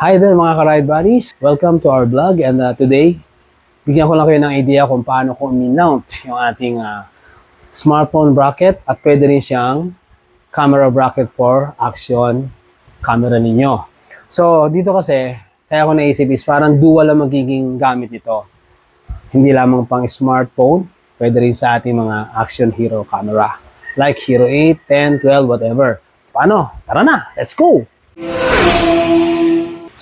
Hi there mga ka-ride buddies! Welcome to our vlog and today, bigyan ko lang kayo ng idea kung paano ko mount yung ating smartphone bracket at pwede rin siyang camera bracket for action camera ninyo. So dito kasi, kaya ko naisip is parang dual ang magiging gamit nito. Hindi lamang pang smartphone, pwede rin sa ating mga action hero camera. Like Hero 8, 10, 12, whatever. Paano? Tara na! Let's go!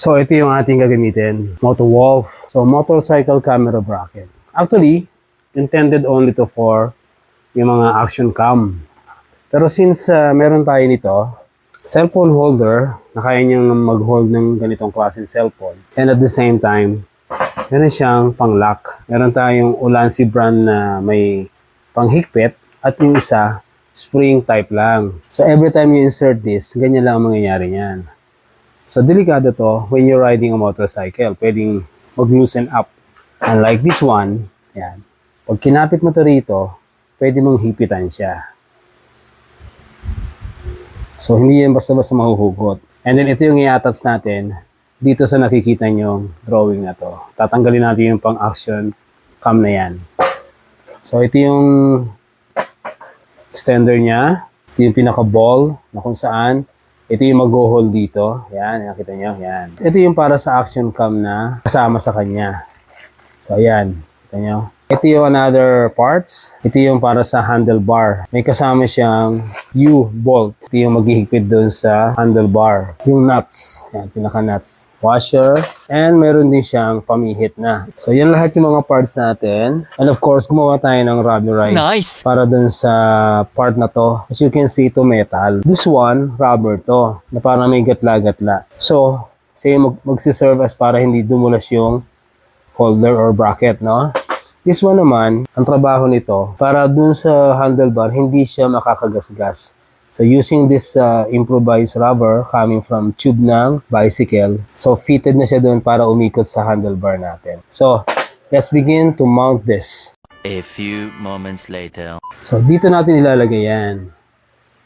So, ito yung ating gagamitin. MotoWolf. So, motorcycle camera bracket. Actually, intended only to for yung mga action cam. Pero since meron tayo nito, cellphone holder, na kaya niyang mag-hold ng ganitong klaseng cellphone. And at the same time, meron siyang pang-lock. Meron tayong Ulanzi brand na may panghigpit at yung isa, spring type lang. So, every time you insert this, ganyan lang ang mangyayari niyan. So, delikado to when you're riding a motorcycle. Pwedeng mag-loosen up. Unlike this one, yan. Pag kinapit mo to rito, pwede mong hipitan siya. So, hindi yan basta-basta mahuhugot. And then, ito yung i-attach natin dito sa nakikita nyong drawing na to. Tatanggalin natin yung pang-action cam na yan. So, ito yung extender niya. Ito yung pinaka-ball na kung saan ito yung mag-hold dito. Yan, nakita nyo. Yan. Ito yung para sa action cam na kasama sa kanya. So, ayan. Kita nyo. Ito yung another parts. Ito yung para sa handlebar. May kasama siyang U-bolt. Ito yung maghihigpit doon sa handlebar. Yung nuts. Yan, pinaka-nuts. Washer. And meron din siyang pamihit na. So, yan lahat yung mga parts natin. And of course, gumawa tayo ng rubberized. Nice! Para doon sa part na to. As you can see, ito metal. This one, rubber to. Na parang may gatla-gatla. So, say magsiserve as para hindi dumulas yung holder or bracket, no? This one naman, ang trabaho nito, para dun sa handlebar, hindi siya makakagasgas. So, using this improvised rubber coming from tube ng bicycle, so fitted na siya dun para umikot sa handlebar natin. So, let's begin to mount this. A few moments later. So, dito natin ilalagay yan.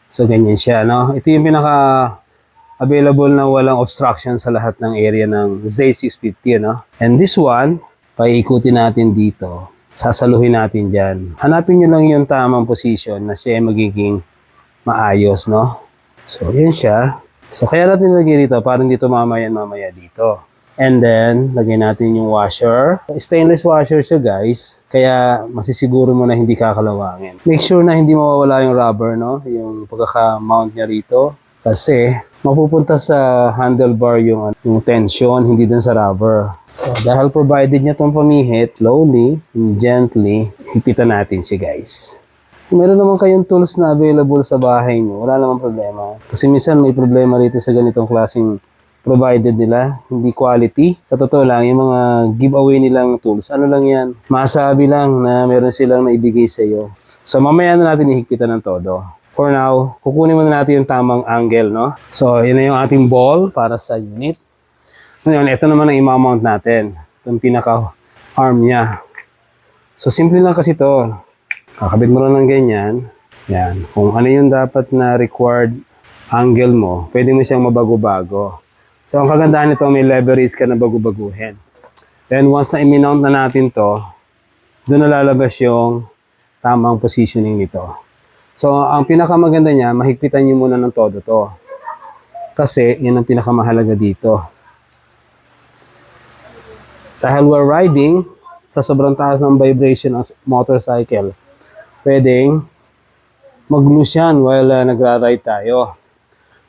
So, ganyan siya, no? Ito yung pinaka-available na walang obstruction sa lahat ng area ng Z650, no? And this one, paikutin natin dito. Sasaluhin natin dyan. Hanapin nyo lang yung tamang position na siya magiging maayos, no? So, yun siya. So, kaya natin lagay dito para hindi ito mamaya dito. And then, lagay natin yung washer. Stainless washer siya, guys. Kaya, masisiguro mo na hindi kakalawangin. Make sure na hindi mawawala yung rubber, no? Yung pagkaka-mount niya rito. Kasi, mapupunta sa handlebar yung tension, hindi dun sa rubber. So, dahil provided niya itong pamihit, slowly and gently, hipitan natin siya, guys. Kung meron naman kayong tools na available sa bahay niyo, wala namang problema. Kasi minsan may problema rito sa ganitong klaseng provided nila, hindi quality. Sa totoo lang, yung mga giveaway nilang tools, ano lang yan, masabi lang na meron silang naibigay sa iyo. So, mamaya na natin ihigpitan ng todo. For now, kukunin muna natin yung tamang angle, no? So, yun na yung ating ball para sa unit. Ngayon, ito naman ang i-mount natin. Itong pinaka-arm niya. So, simple lang kasi ito. Kakabit mo lang ng ganyan. Yan. Kung ano yung dapat na required angle mo, pwede mo siyang mabago-bago. So, ang kagandahan nito, may leverage ka na bago-baguhin. Then, once na i-mount na natin to, doon na lalabas yung tamang positioning nito. So, ang pinakamaganda niya, mahigpitan niyo muna ng todo to. Kasi, yun ang pinakamahalaga dito. Dahil we're riding sa sobrang taas ng vibration ng motorcycle, pwedeng mag-loose yan while nagra-ride tayo.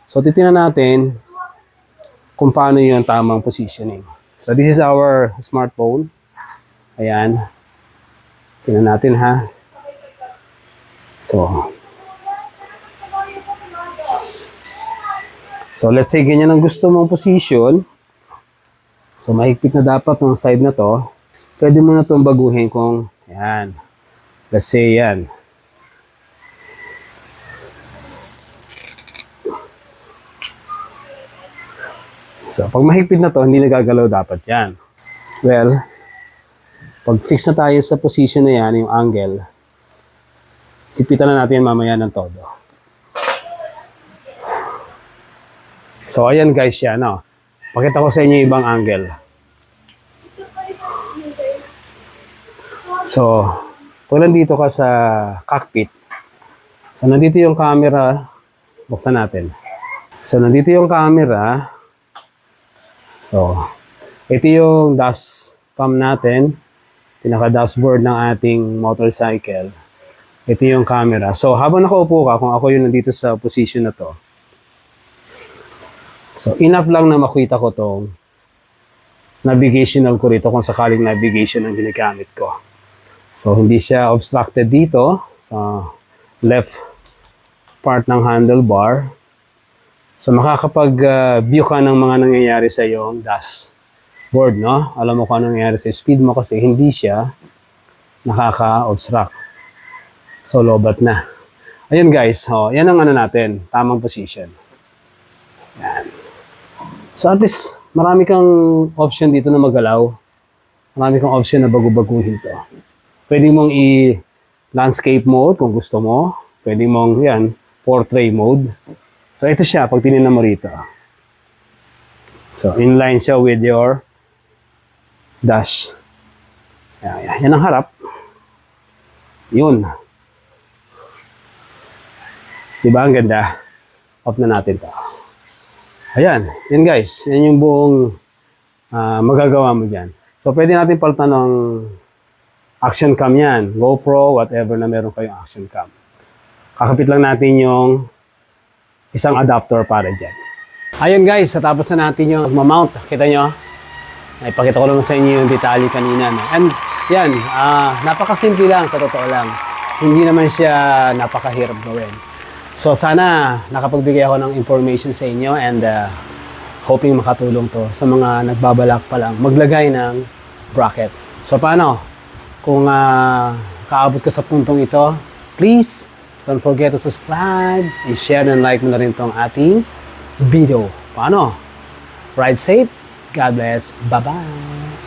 So, titingnan natin kung paano yung tamang positioning. So, this is our smartphone. Ayan. Tingnan natin, ha. So, let's say ganyan ang gusto mong position. So, mahigpit na dapat ng side na to. Pwede mo na itong baguhin kung, yan. Let's say, yan. So, pag mahigpit na to, hindi nagagalaw dapat yan. Well, pag fix na tayo sa position na yan, yung angle, higpitan na natin mamaya ng todo. So, ayan guys yan, no? Pakita ko sa inyo yung ibang angle. So, kung nandito ka sa cockpit, so nandito yung camera, buksan natin. So, nandito yung camera. So, ito yung dashcam natin, pinaka-dashboard ng ating motorcycle. Ito yung camera. So, habang nakaupo ka, kung ako yung nandito sa position na to, so, enough lang na makita ko tong navigational ko rito kung sakaling navigation ang ginagamit ko. So, hindi siya obstructed dito sa left part ng handlebar. So, makakapag-view ka ng mga nangyayari sa iyong dashboard, no? Alam mo kung ano nangyayari sa speed mo kasi hindi siya nakaka-obstruct. So, lobat na. Ayun guys, yan ang ano natin, tamang position. Yan. So at least, marami kang option dito na magalaw. Marami kang option na bago-baguhin to. Pwede mong i-landscape mode kung gusto mo. Pwede mong, yan, portrait mode. So ito siya, pag tinignan mo rito. So inline siya with your dash. Yan ang harap. Yun. Diba ang ganda? Off na natin to. Ayan, yan guys. Yan yung buong magagawa mo dyan. So, pwede natin palitan ng action cam yan. GoPro, whatever na meron kayong action cam. Kakapit lang natin yung isang adapter para dyan. Ayun guys, natapos na natin yung mag-mount. Kita nyo? Ipakita ko naman sa inyo yung detalye kanina. No? And yan, napakasimple lang sa totoo lang. Hindi naman siya napakahirap gawin. So sana nakapagbigay ako ng information sa inyo and hoping makatulong to sa mga nagbabalak pa lang maglagay ng bracket. So paano? Kung kaabot ka sa puntong ito, please don't forget to subscribe and share and like mo na rin tong ating video. Paano? Ride safe. God bless. Bye-bye.